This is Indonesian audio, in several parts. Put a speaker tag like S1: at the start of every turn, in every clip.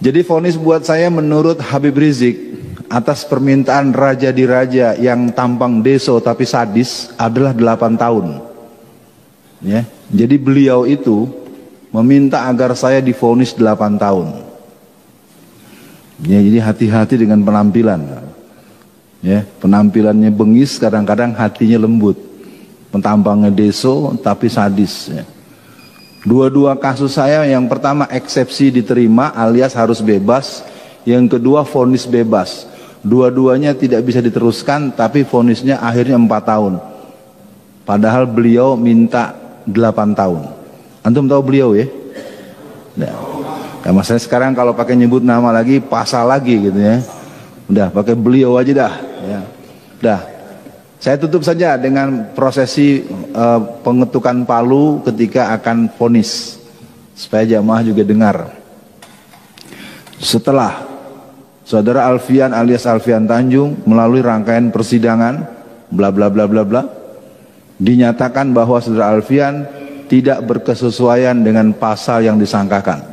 S1: Jadi vonis buat saya menurut Habib Rizik atas permintaan raja di raja yang tampang deso tapi sadis adalah 8 tahun. Ya. Jadi beliau itu meminta agar saya divonis 8 tahun. Ya, jadi hati-hati dengan penampilan. Ya, penampilannya bengis, kadang-kadang hatinya lembut. Tampangnya deso tapi sadis. Ya. Dua-dua kasus saya, yang pertama eksepsi diterima alias harus bebas, yang kedua vonis bebas. Dua-duanya tidak bisa diteruskan, tapi vonisnya akhirnya 4 tahun. Padahal beliau minta 8 tahun. Antum tahu beliau ya? Nah, masalahnya sekarang kalau pakai nyebut nama lagi, pasal lagi gitu ya. Udah pakai beliau aja dah. Ya. Udah. Saya tutup saja dengan prosesi pengetukan palu ketika akan vonis, supaya jamaah juga dengar. Setelah Saudara Alfian alias Alfian Tanjung melalui rangkaian persidangan bla bla bla bla bla, dinyatakan bahwa Saudara Alfian tidak berkesesuaian dengan pasal yang disangkakan.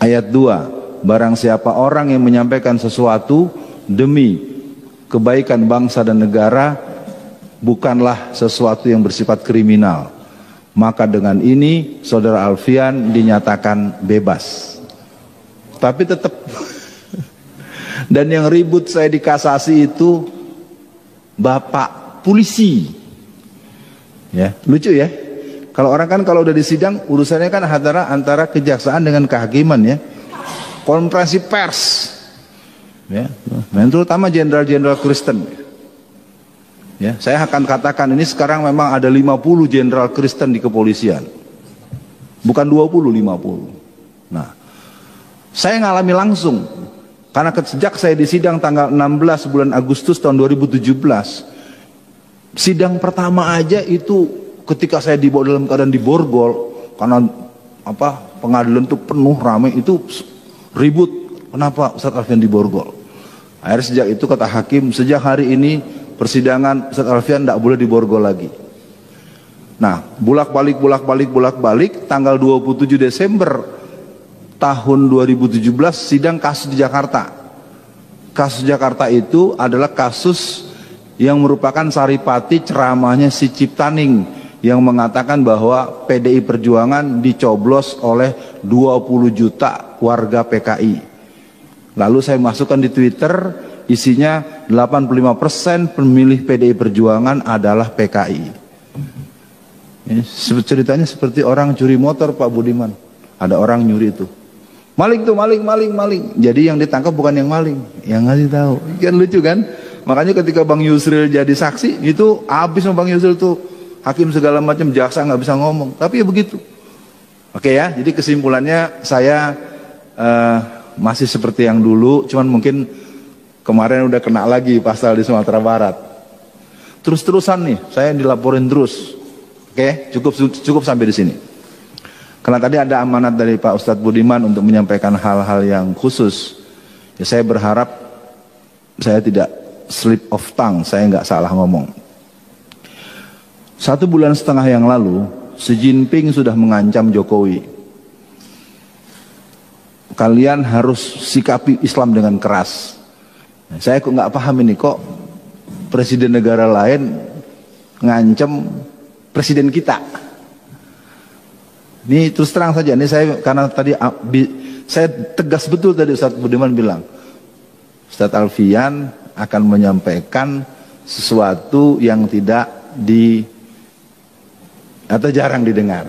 S1: Ayat 2, barang siapa orang yang menyampaikan sesuatu demi kebaikan bangsa dan negara bukanlah sesuatu yang bersifat kriminal, maka dengan ini Saudara Alfian dinyatakan bebas. Tapi tetap dan yang ribut saya di kasasi itu bapak polisi. Ya, lucu ya. Kalau orang kan kalau udah di sidang urusannya kan antara kejaksaan dengan kehakiman ya. Konferensi pers. Ya, dan terutama jenderal-jenderal Kristen. Ya, saya akan katakan ini sekarang memang ada 50 jenderal Kristen di kepolisian. Bukan 20, 50. Nah, saya ngalami langsung. Karena sejak saya di sidang tanggal 16 bulan Agustus tahun 2017, sidang pertama aja itu ketika saya dibawa dalam keadaan diborgol, karena pengadilan itu penuh ramai, itu ribut. Kenapa Ustadz Alfian diborgol? Akhirnya sejak itu kata hakim, sejak hari ini persidangan Ustadz Alfian tidak boleh diborgol lagi. Nah, bolak-balik tanggal 27 Desember tahun 2017 sidang kasus di Jakarta. Kasus Jakarta itu adalah kasus yang merupakan saripati ceramahnya si Ciptaning yang mengatakan bahwa PDI Perjuangan dicoblos oleh 20 juta warga PKI. Lalu saya masukkan di Twitter, isinya 85% pemilih PDI Perjuangan adalah PKI. Ini ceritanya seperti orang curi motor Pak Budiman. Ada orang nyuri itu. Maling tuh, maling. Jadi yang ditangkap bukan yang maling, yang ngasih tahu. Kan lucu kan? Makanya ketika Bang Yusril jadi saksi, itu habis sama Bang Yusril tuh. Hakim segala macam, jaksa nggak bisa ngomong. Tapi ya begitu. Oke ya, jadi kesimpulannya saya masih seperti yang dulu, cuman mungkin kemarin udah kena lagi pasal di Sumatera Barat. Terus-terusan nih, saya dilaporin terus. Oke, cukup sampai di sini. Karena tadi ada amanat dari Pak Ustadz Budiman untuk menyampaikan hal-hal yang khusus. Ya, saya berharap saya tidak slip of tongue, saya nggak salah ngomong. 1,5 bulan yang lalu, Xi Jinping sudah mengancam Jokowi. Kalian harus sikapi Islam dengan keras. Saya kok nggak paham ini, kok presiden negara lain ngancam presiden kita. Ini terus terang saja, ini saya karena tadi saya tegas betul tadi Ustadz Budiman bilang, Ustadz Alfian akan menyampaikan sesuatu yang tidak atau jarang didengar.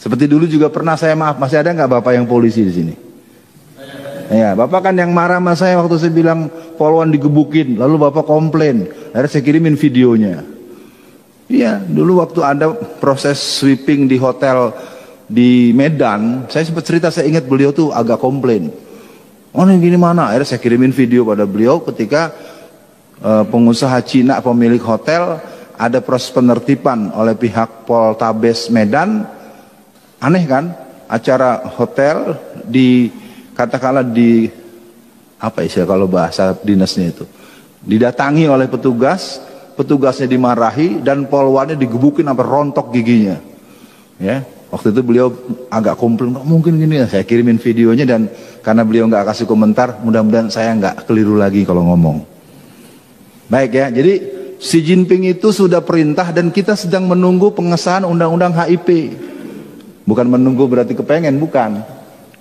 S1: Seperti dulu juga pernah saya masih ada nggak bapak yang polisi di sini? Ya, bapak kan yang marah sama saya waktu saya bilang polwan digebukin, lalu bapak komplain, akhirnya saya kirimin videonya. Iya, dulu waktu ada proses sweeping di hotel di Medan, saya sempat cerita, saya ingat beliau tuh agak komplain. Oh ini gini mana? Akhirnya saya kirimin video pada beliau ketika pengusaha Cina pemilik hotel ada proses penertiban oleh pihak Poltabes Medan. Aneh kan? Acara hotel katakanlah di apa istilah kalau bahasa dinasnya itu, didatangi oleh petugasnya dimarahi dan polwannya digebukin sampai rontok giginya. Ya, Waktu itu beliau agak komplain, nggak mungkin gini. Saya kirimin videonya dan karena beliau nggak kasih komentar, mudah-mudahan saya nggak keliru lagi kalau ngomong. Baik ya, jadi Xi Jinping itu sudah perintah dan kita sedang menunggu pengesahan undang-undang HIP. Bukan menunggu berarti kepengen, bukan.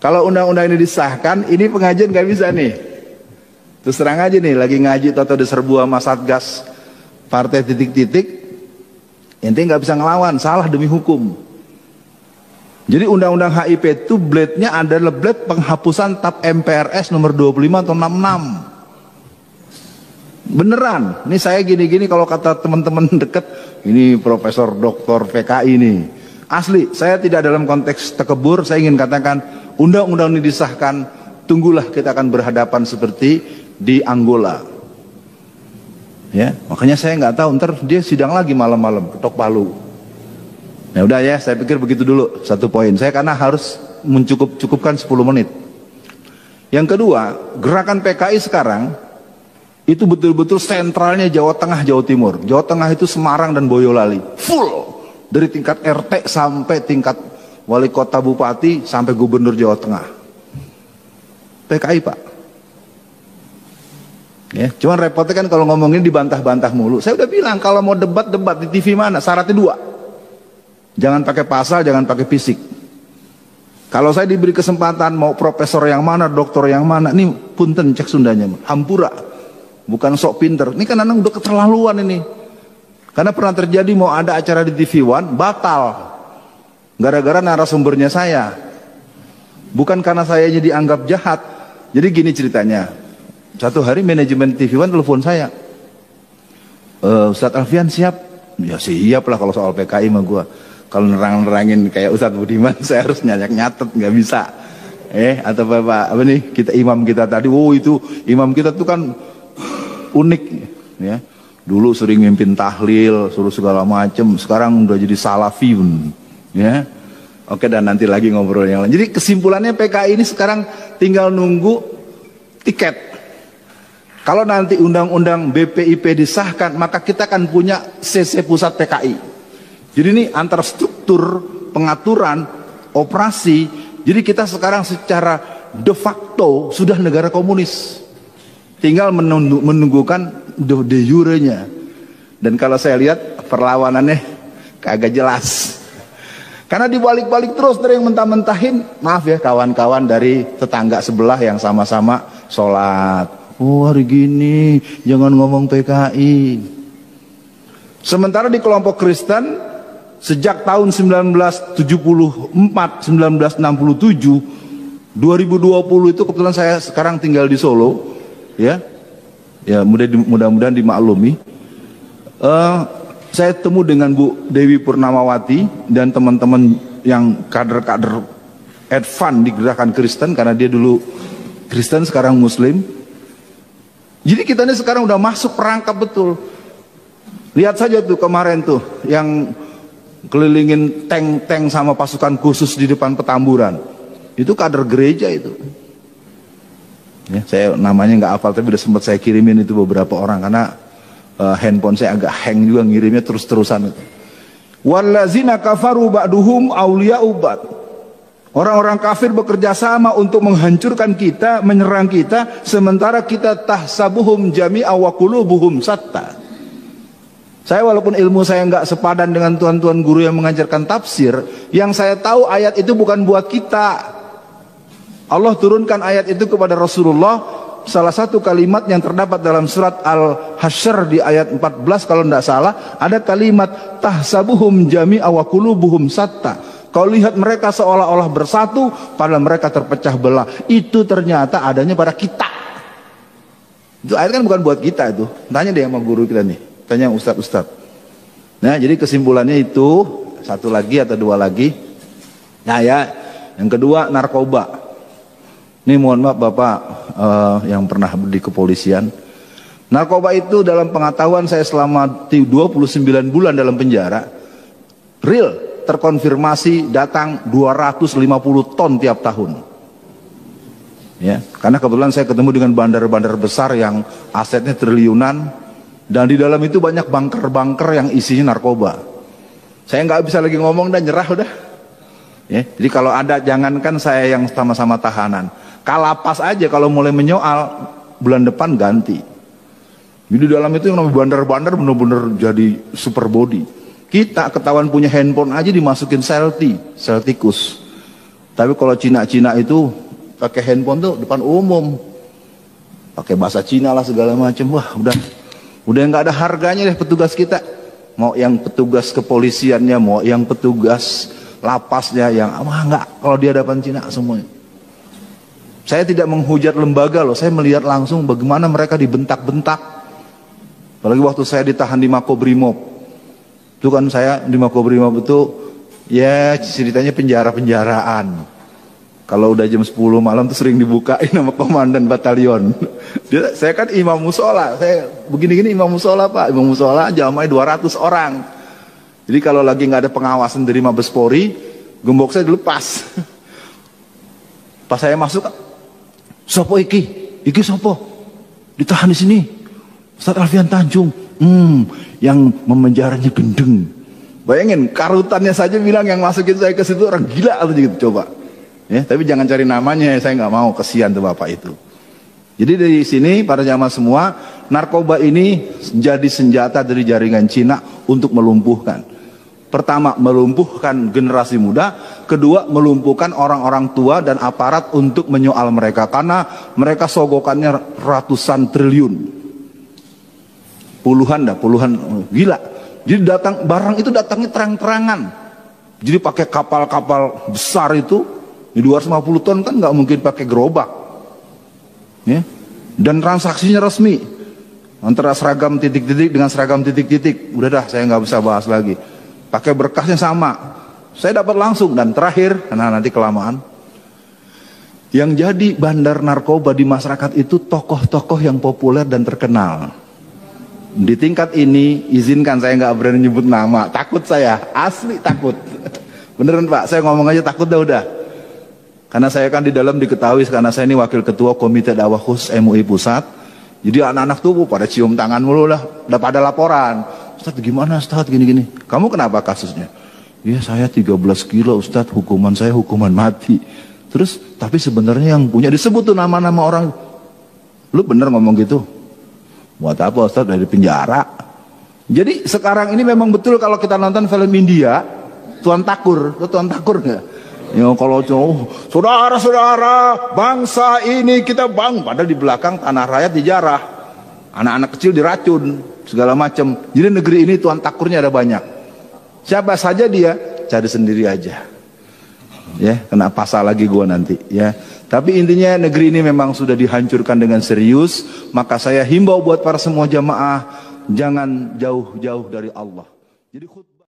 S1: Kalau undang-undang ini disahkan, ini pengajian nggak bisa nih. Terus terang aja nih, lagi ngaji atau diserbu sama Satgas partai titik-titik, ente nggak bisa ngelawan, salah demi hukum. Jadi undang-undang HIP itu blade-nya adalah blade penghapusan TAP MPRS nomor 25 atau 66. Beneran, ini saya gini-gini kalau kata teman-teman deket, ini Profesor Doktor PKI nih. Asli, saya tidak dalam konteks tekebur, saya ingin katakan undang-undang ini disahkan, tunggulah kita akan berhadapan seperti di Angola. Ya, makanya saya nggak tahu, ntar dia sidang lagi malam-malam, ketok palu. Ya udah ya, saya pikir begitu dulu, satu poin. Saya karena harus mencukupkan 10 menit. Yang kedua, gerakan PKI sekarang, itu betul-betul sentralnya Jawa Tengah, Jawa Timur. Jawa Tengah itu Semarang dan Boyolali, full. Dari tingkat RT sampai tingkat wali kota bupati sampai gubernur Jawa Tengah. PKI Pak. Ya, cuman repotnya kan kalau ngomongin dibantah-bantah mulu. Saya udah bilang kalau mau debat di TV mana, syaratnya 2. Jangan pakai pasal, jangan pakai fisik. Kalau saya diberi kesempatan mau profesor yang mana, doktor yang mana, ini punten cek Sundanya, hampura. Bukan sok pinter. Ini kan anak udah keterlaluan ini. Karena pernah terjadi mau ada acara di TV One, batal. Gara-gara narasumbernya saya. Bukan karena saya dianggap jahat. Jadi gini ceritanya. Satu hari manajemen TV One telepon saya. Ustadz Alfian siap? Ya siap lah kalau soal PKI mah gua. Kalau nerang-nerangin kayak Ustadz Budiman, saya harus nyatet, nggak bisa. Atau apa nih, kita imam kita tadi, itu imam kita tuh kan unik. Ya. Dulu sering mimpin tahlil, suruh segala macem. Sekarang udah jadi salafiyun, ya. Oke, dan nanti lagi ngobrol yang lain. Jadi kesimpulannya PKI ini sekarang tinggal nunggu tiket. Kalau nanti undang-undang BPIP disahkan, maka kita akan punya CC Pusat PKI. Jadi ini antar struktur pengaturan operasi. Jadi kita sekarang secara de facto sudah negara komunis. Tinggal menunggukan de jure-nya. Dan kalau saya lihat perlawanannya kagak jelas. Karena dibalik-balik terus dari yang mentah-mentahin. Maaf ya kawan-kawan dari tetangga sebelah yang sama-sama sholat. Oh hari gini jangan ngomong PKI. Sementara di kelompok Kristen sejak tahun 1974, 1967, 2020 itu kebetulan saya sekarang tinggal di Solo. Ya mudah-mudahan dimaklumi. Saya temu dengan Bu Dewi Purnamawati dan teman-teman yang kader-kader advance di gerakan Kristen, karena dia dulu Kristen sekarang Muslim. Jadi kita ini sekarang udah masuk perangkap betul. Lihat saja tuh kemarin tuh yang kelilingin tank-tank sama pasukan khusus di depan Petamburan. Itu kader gereja itu. Ya, saya namanya nggak hafal tapi udah sempat saya kirimin itu beberapa orang karena handphone saya agak hang juga ngirimnya terus-terusan itu. Wallazina kafaru ba'duhum awliya'u ba'd. Orang-orang kafir bekerja sama untuk menghancurkan kita, menyerang kita, sementara kita tahsabuhum jami'a wa qulubuhum satta. Saya walaupun ilmu saya nggak sepadan dengan tuan-tuan guru yang mengajarkan tafsir, yang saya tahu ayat itu bukan buat kita. Allah turunkan ayat itu kepada Rasulullah. Salah satu kalimat yang terdapat dalam surat Al-Hasyr di ayat 14 kalau tidak salah, ada kalimat tahsabuhum jami'a wa qulubuhum satta. Kau lihat mereka seolah-olah bersatu padahal mereka terpecah belah. Itu ternyata adanya pada kita. Itu ayat kan bukan buat kita itu. Tanya deh sama guru kita nih, tanya ustadz-ustadz. Nah jadi kesimpulannya itu satu lagi atau dua lagi. Nah ya, yang kedua narkoba. Ini mohon maaf Bapak yang pernah di kepolisian. Narkoba itu dalam pengetahuan saya selama 29 bulan dalam penjara, real terkonfirmasi datang 250 ton tiap tahun. Ya, karena kebetulan saya ketemu dengan bandar-bandar besar yang asetnya triliunan dan di dalam itu banyak bunker-bunker yang isinya narkoba. Saya nggak bisa lagi ngomong dan nyerah udah. Ya, jadi kalau ada, jangankan saya yang sama-sama tahanan, Kalapas aja kalau mulai menyoal bulan depan ganti. Jadi dalam itu yang namanya bandar-bandar bener-bener jadi super body. Kita ketahuan punya handphone aja dimasukin sel tikus. Tapi kalau Cina-Cina itu pakai handphone tuh depan umum, pakai bahasa Cina lah segala macam. Wah, udah nggak ada harganya deh petugas kita. Mau yang petugas kepolisiannya, mau yang petugas lapasnya, yang nggak, kalau di hadapan Cina semuanya. Saya tidak menghujat lembaga loh, saya melihat langsung bagaimana mereka dibentak-bentak. Apalagi waktu saya ditahan di Makobrimob, itu kan saya di Makobrimob itu ya ceritanya penjara-penjaraan. Kalau udah jam 10 malam tuh sering dibukain sama komandan batalion. Saya kan imam musola, saya begini-gini imam musola pak, imam musola jamaah 200 orang. Jadi kalau lagi nggak ada pengawasan dari Mabes Polri, gembok saya dilepas. Pas saya masuk, sopo iki sopo, ditahan di sini, Ustaz Alfian Tanjung, yang memenjaranya gendeng. Bayangin, karutannya saja bilang yang masukin saya ke situ orang gila atau gitu, coba. Ya, tapi jangan cari namanya, saya nggak mau, kesian tuh bapak itu. Jadi dari sini para jamaah semua, narkoba ini jadi senjata dari jaringan Cina untuk melumpuhkan. Pertama, melumpuhkan generasi muda. Kedua, melumpuhkan orang-orang tua dan aparat untuk menyoal mereka. Karena mereka sogokannya ratusan triliun. Puluhan, gila. Jadi barang itu datangnya terang-terangan. Jadi pakai kapal-kapal besar itu, di 250 ton kan nggak mungkin pakai gerobak. Ya. Dan transaksinya resmi. Antara seragam titik-titik dengan seragam titik-titik. Udah dah, saya nggak bisa bahas lagi. Pakai berkasnya sama, saya dapat langsung. Dan terakhir, karena nanti kelamaan, yang jadi bandar narkoba di masyarakat itu tokoh-tokoh yang populer dan terkenal. Di tingkat ini, izinkan saya nggak berani nyebut nama, takut saya, asli takut. Beneran pak, saya ngomong aja takut udah. Karena saya kan di dalam diketahui, karena saya ini wakil ketua Komite Dakwah Khusus MUI Pusat. Jadi anak-anak tuh pada cium tangan mulu lah, udah pada laporan. Ustadz gimana Ustadz gini-gini, kamu kenapa kasusnya? Ya saya 13 kilo Ustadz, hukuman saya hukuman mati. Terus tapi sebenarnya yang punya disebut tuh nama-nama orang. Lu bener ngomong gitu? Buat apa Ustadz, dari penjara? Jadi sekarang ini memang betul kalau kita nonton film India, Tuan Takur, lu Tuan Takur nggak? Ya kalau saudara-saudara bangsa ini kita padahal di belakang tanah rakyat dijarah, anak-anak kecil diracun segala macam. Jadi negeri ini Tuan Takurnya ada banyak. Siapa saja dia, cari sendiri aja. Ya, kena pasal lagi gua nanti ya. Tapi intinya negeri ini memang sudah dihancurkan dengan serius. Maka saya himbau buat para semua jamaah, jangan jauh-jauh dari Allah. Jadi